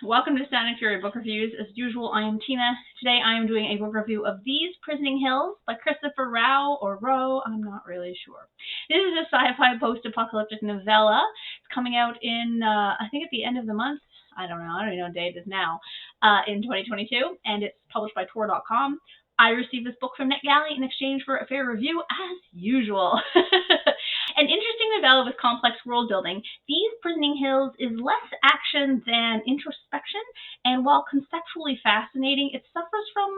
Welcome to Sound and Fury Book Reviews. As usual, I am Tina. Today I am doing a book review of These Prisoning Hills by Christopher Rowe, or Rowe, I'm not really sure. This is a sci-fi post-apocalyptic novella. It's coming out in, I think at the end of the month. I don't even know what day it is now, in 2022, and it's published by Tor.com. I received this book from NetGalley in exchange for a fair review, as usual. An interesting novella with complex world building, These Prisoning Hills is less action than introspection, and while conceptually fascinating, it suffers from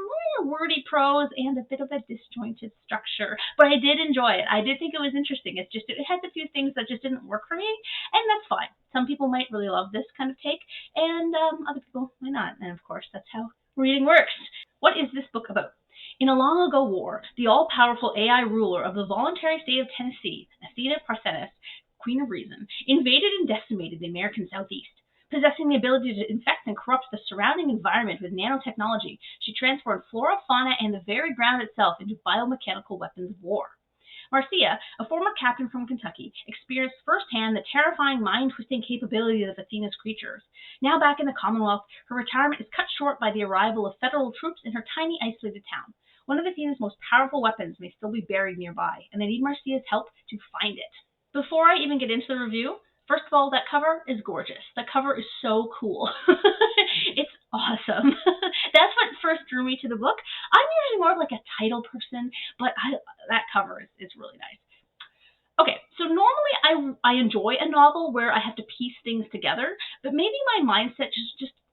wordy prose and a bit of a disjointed structure. But I did enjoy it. I did think it was interesting. It has a few things that just didn't work for me, and that's fine. Some people might really love this kind of take, and other people might not. And of course, that's how reading works. What is this book about? In a long-ago war, the all-powerful AI ruler of the voluntary state of Tennessee, Athena Parthenis, Queen of Reason, invaded and decimated the American Southeast. Possessing the ability to infect and corrupt the surrounding environment with nanotechnology, she transformed flora, fauna, and the very ground itself into biomechanical weapons of war. Marcia, a former captain from Kentucky, experienced firsthand the terrifying mind-twisting capabilities of Athena's creatures. Now back in the Commonwealth, her retirement is cut short by the arrival of federal troops in her tiny, isolated town. One of Athena's most powerful weapons may still be buried nearby, and they need Marcia's help to find it. Before I even get into the review, first of all, that cover is gorgeous. That cover is so cool. It's awesome. That's what first drew me to the book. I'm usually more of like a title person, but that cover is really nice. Okay, so normally I enjoy a novel where I have to piece things together, but maybe my mindset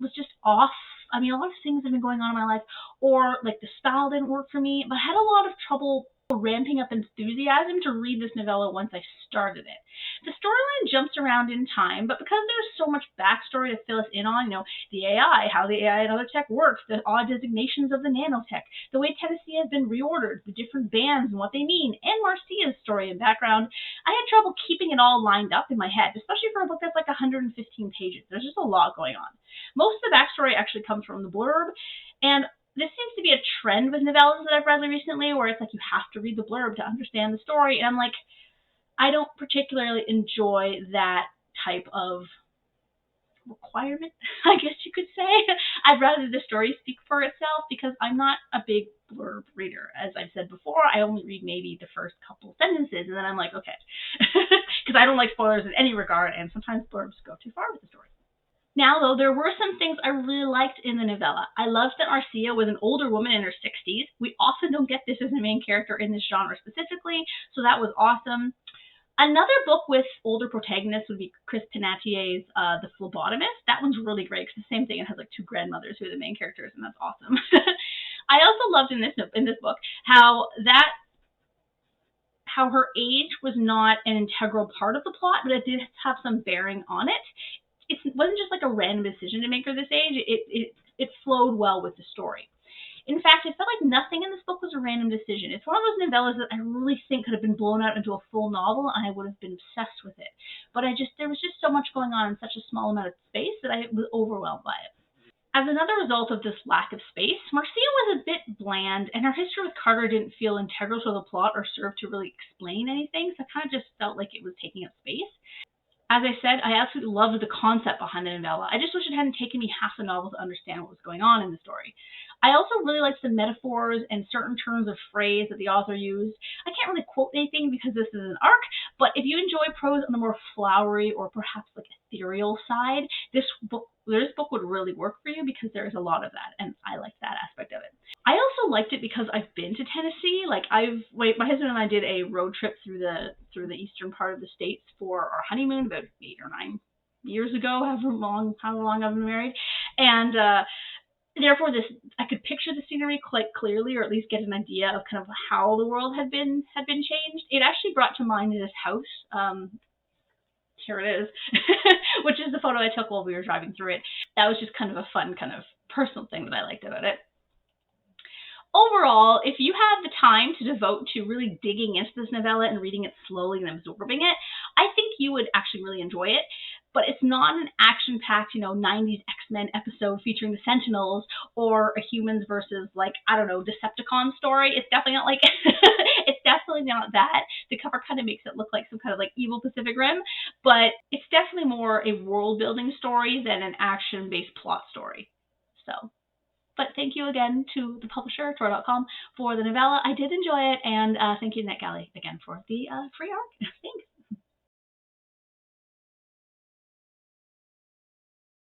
was just off. I mean, a lot of things have been going on in my life, or like the style didn't work for me, but I had a lot of trouble ramping up enthusiasm to read this novella once I started it. The storyline jumps around in time, but because there's so much backstory to fill us in on, the AI, how the AI and other tech works, the odd designations of the nanotech, the way Tennessee has been reordered, the different bands and what they mean, and Marcia's story and background, I had trouble keeping it all lined up in my head, especially for a book that's like 115 pages. There's just a lot going on. Most of the backstory actually comes from the blurb, and this seems to be a trend with novellas that I've read recently, where it's like you have to read the blurb to understand the story, and I'm like, I don't particularly enjoy that type of requirement, I guess you could say. I'd rather the story speak for itself, because I'm not a big blurb reader. As I've said before, I only read maybe the first couple sentences, and then I'm like, okay, because I don't like spoilers in any regard, and sometimes blurbs go too far with the story. Now, though, there were some things I really liked in the novella. I loved that Marcia was an older woman in her 60s. We often don't get this as a main character in this genre specifically, so that was awesome. Another book with older protagonists would be Chris Panatier's The Phlebotomist. That one's really great, because the same thing, it has like two grandmothers who are the main characters, and that's awesome. I also loved in this book how her age was not an integral part of the plot, but it did have some bearing on it. It wasn't just like a random decision to make her this age. It flowed well with the story. In fact, I felt like nothing in this book was a random decision. It's one of those novellas that I really think could have been blown out into a full novel, and I would have been obsessed with it. But there was just so much going on in such a small amount of space that I was overwhelmed by it. As another result of this lack of space, Marcia was a bit bland, and her history with Carter didn't feel integral to the plot or serve to really explain anything, so I kind of just felt like it was taking up space. As I said, I absolutely loved the concept behind the novella. I just wish it hadn't taken me half the novel to understand what was going on in the story. I also really liked the metaphors and certain turns of phrase that the author used. I can't really quote anything because this is an arc, but if you enjoy prose on the more flowery or perhaps like ethereal side, this book would really work for you, because there is a lot of that, and I like that aspect of it. I also liked it because I've been to Tennessee. My husband and I did a road trip through the eastern part of the states for our honeymoon about 8 or 9 years ago, however long I've been married, and therefore I could picture the scenery quite clearly, or at least get an idea of kind of how the world had been changed. It actually brought to mind this house. Here it is, which is the photo I took while we were driving through it. That was just kind of a fun kind of personal thing that I liked about it. Overall, if you have the time to devote to really digging into this novella and reading it slowly and absorbing it, I think you would actually really enjoy it. But it's not an action-packed, 90s X-Men episode featuring the Sentinels, or a humans versus, Decepticon story. It's definitely not not that. The cover kind of makes it look like some kind of like evil Pacific Rim, but it's definitely more a world building story than an action based plot story. So, but thank you again to the publisher, Tor.com, for the novella. I did enjoy it, and thank you, NetGalley, again for the free arc.